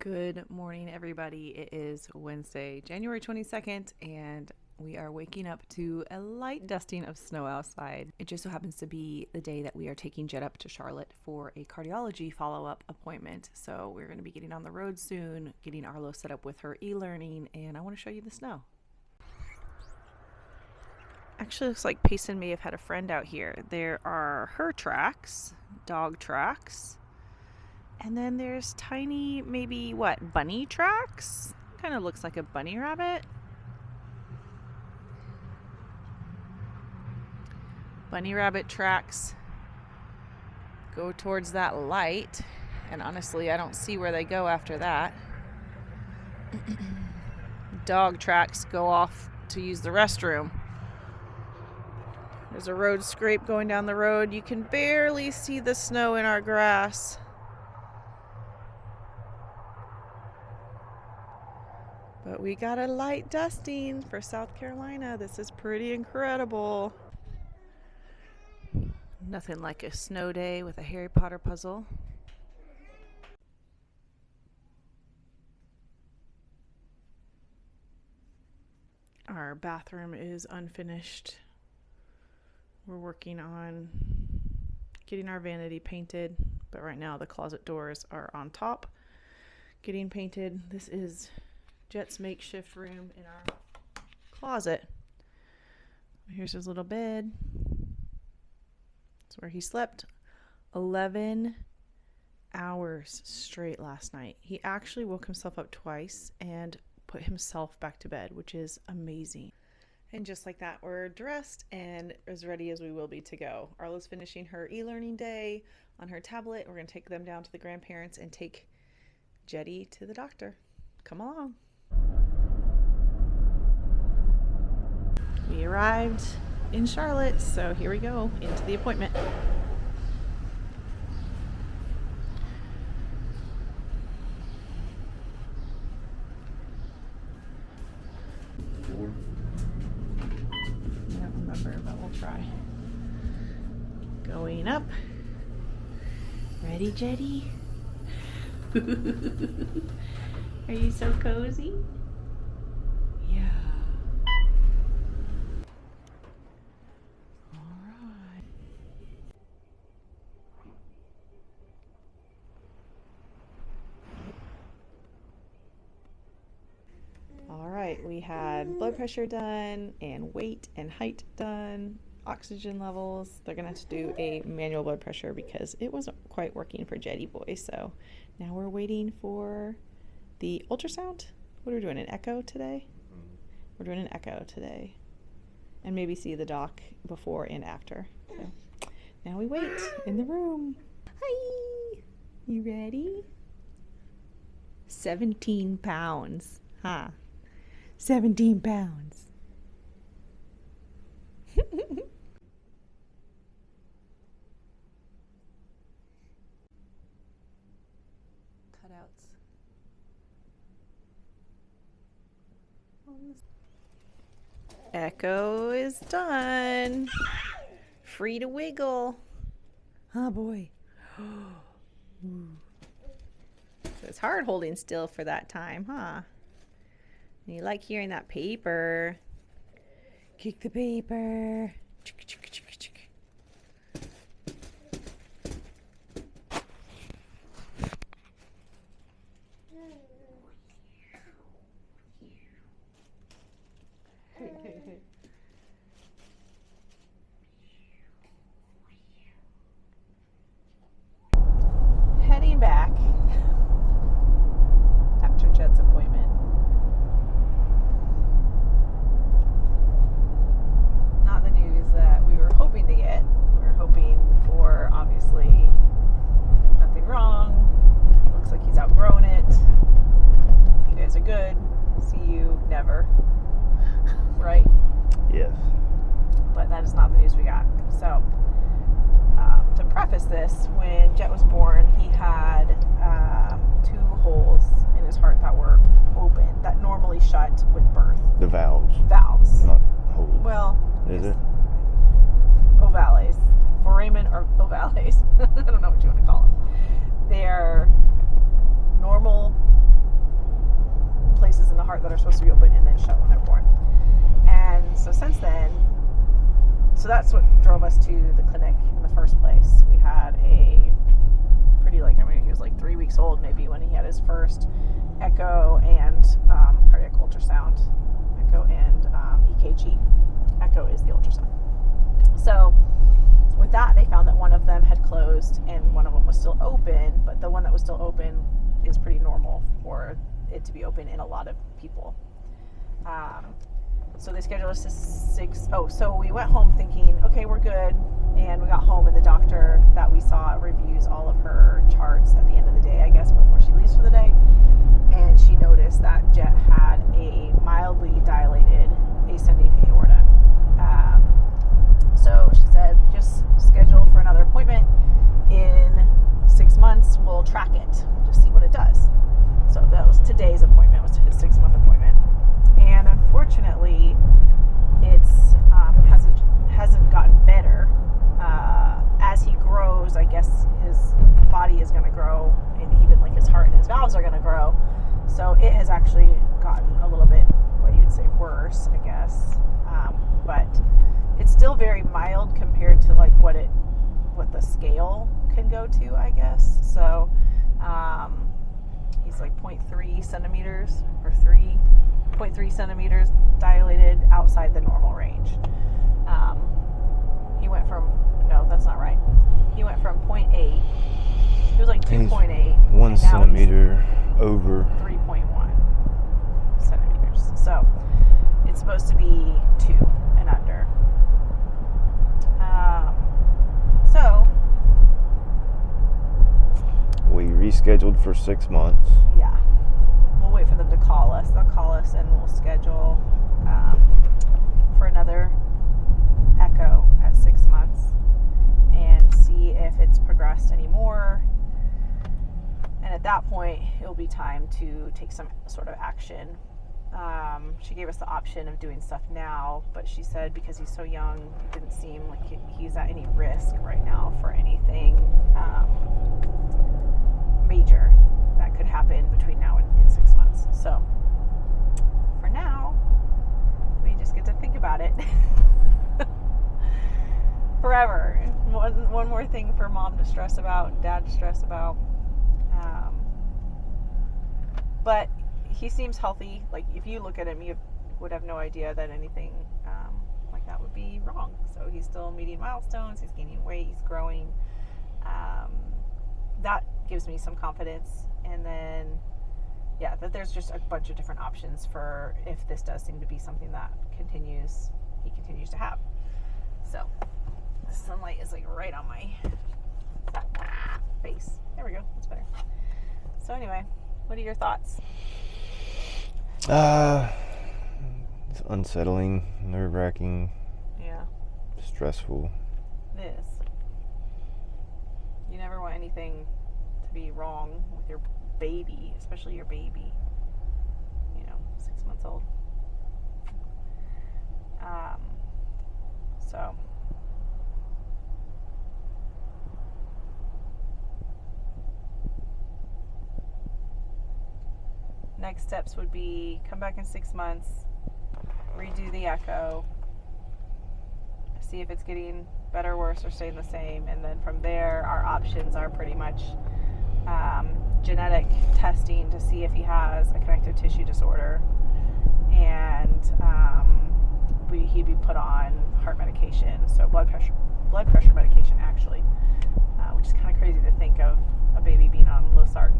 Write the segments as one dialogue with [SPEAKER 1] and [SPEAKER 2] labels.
[SPEAKER 1] Good morning, everybody. It is Wednesday, January 22nd, and we are waking up to a light dusting of snow outside. It just so happens to be the day that we are taking Jett up to Charlotte for a cardiology follow-up appointment. So we're going to be getting on the road soon, getting Arlo set up with her e-learning, and I want to show you the snow. Actually, looks like Payson may have had a friend out here. There are her tracks, dog tracks. And then there's tiny, maybe, bunny tracks? Kind of looks like a bunny rabbit. Bunny rabbit tracks go towards that light. And honestly, I don't see where they go after that. Dog tracks go off to use the restroom. There's a road scrape going down the road. You can barely see the snow in our grass. But we got a light dusting for South Carolina. This is pretty incredible. Nothing like a snow day with a Harry Potter puzzle. Our bathroom is unfinished. We're working on getting our vanity painted, but right now the closet doors are on top, getting painted. This is Jett's makeshift room in our closet. Here's his little bed. It's where he slept 11 hours straight last night. He actually woke himself up twice and put himself back to bed, which is amazing. And just like that, we're dressed and as ready as we will be to go. Arlo's finishing her e-learning day on her tablet. We're going to take them down to the grandparents and take Jetty to the doctor. Come along. We arrived in Charlotte, so here we go into the appointment. I don't remember, but we'll try. Going up. Ready, Jetty? Are you so cozy? Yeah. All right, we had blood pressure done and weight and height done, oxygen levels. They're gonna have to do a manual blood pressure because it wasn't quite working for Jetty boy. So now we're waiting for the ultrasound. What are we doing, an echo today? We're doing an echo today. And maybe see the doc before and after. So now we wait in the room. Hi, you ready? 17 pounds, huh? 17 pounds. Cutouts. Echo is done. Free to wiggle. Oh boy. So it's hard holding still for that time, huh? You like hearing that paper. Kick the paper. Heading back after Jett's appointment. Not the news that we were hoping to get. We were hoping for, obviously, nothing wrong. It looks like he's outgrown it. You guys are good. See you never. Right?
[SPEAKER 2] Yes.
[SPEAKER 1] But that is not the news we got. So, to preface this, when Jett was born, he had 2 holes in his heart that were open, that normally shut with birth.
[SPEAKER 2] The valves.
[SPEAKER 1] Valves.
[SPEAKER 2] Not holes.
[SPEAKER 1] Well,
[SPEAKER 2] is it?
[SPEAKER 1] Ovales. Foramen or ovales. I don't know what you want to call them. They're normal are supposed to be open and then shut when they're born. And so since then, so that's what drove us to the clinic in the first place. We had a pretty, he was 3 weeks old maybe when he had his first echo and cardiac ultrasound. Echo and EKG. Echo is the ultrasound. So with that, they found that one of them had closed and one of them was still open, but the one that was still open is pretty normal for it to be open in a lot of people. So they scheduled us to so we went home thinking, okay, we're good. And we got home and the doctor that we saw reviews all of her charts at the end of the day, I guess, before she leaves for the day. And she noticed that Jett had a mildly dilated ascending aorta. So she said, just scheduled for another appointment. In 6 months, we'll track it. We'll just see what it does. So that was today's appointment, was his 6-month appointment. And unfortunately, it's hasn't gotten better. As he grows, I guess his body is going to grow, and even his heart and his valves are going to grow. So it has actually gotten a little bit, what you would say, worse, I guess. But it's still very mild compared to what the scale can go to, I guess. So he's 0.3 centimeters or 3.3 centimeters dilated outside the normal range. He went from, no, that's not right. He went from 0.8. He was 2.8.
[SPEAKER 2] 1 centimeter over
[SPEAKER 1] 3.1 centimeters. So it's supposed to be 2 and under. So
[SPEAKER 2] we rescheduled for 6 months.
[SPEAKER 1] Yeah. We'll wait for them to call us. They'll call us and we'll schedule for another echo at 6 months and see if it's progressed anymore. And at that point, it'll be time to take some sort of action. She gave us the option of doing stuff now, but she said because he's so young, it didn't seem like he's at any risk right now for anything major that could happen between now and 6 months. So for now, we just get to think about it forever. One more thing for mom to stress about, dad to stress about. But he seems healthy. If you look at him, you would have no idea that anything like that would be wrong. So he's still meeting milestones. He's gaining weight. He's growing. That gives me some confidence. And then, that there's just a bunch of different options for if this does seem to be something that he continues to have. So the sunlight is right on my face. There we go. That's better. So anyway, what are your thoughts?
[SPEAKER 2] It's unsettling, nerve-wracking.
[SPEAKER 1] Yeah.
[SPEAKER 2] Stressful.
[SPEAKER 1] It is. You never want anything to be wrong with your baby, especially your baby. 6 months old. So. Next steps would be come back in 6 months, redo the echo, see if it's getting better, worse, or staying the same, and then from there our options are pretty much genetic testing to see if he has a connective tissue disorder, and he'd be put on heart medication, so blood pressure medication actually, which is kind of crazy to think of a baby being on losartan.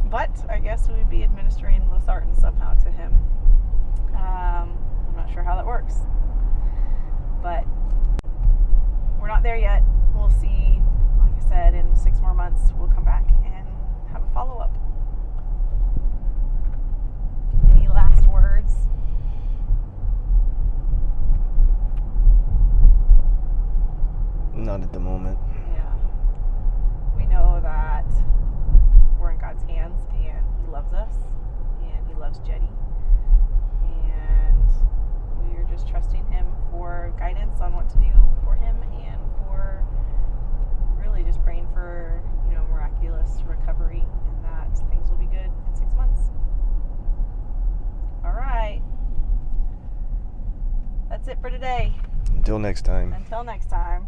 [SPEAKER 1] But I guess we'd be administering losartan somehow to him. I'm not sure how that works, but we're not there yet. We'll see. Like I said, in 6 more months we'll come back and have a follow-up. Any last words?
[SPEAKER 2] Not at the moment.
[SPEAKER 1] Yeah. We know that we're in God's hands, and He loves us, and He loves Jetty, and we're just trusting Him for guidance on what to do for him, and for really just praying for miraculous recovery for today.
[SPEAKER 2] Until next time.
[SPEAKER 1] Until next time.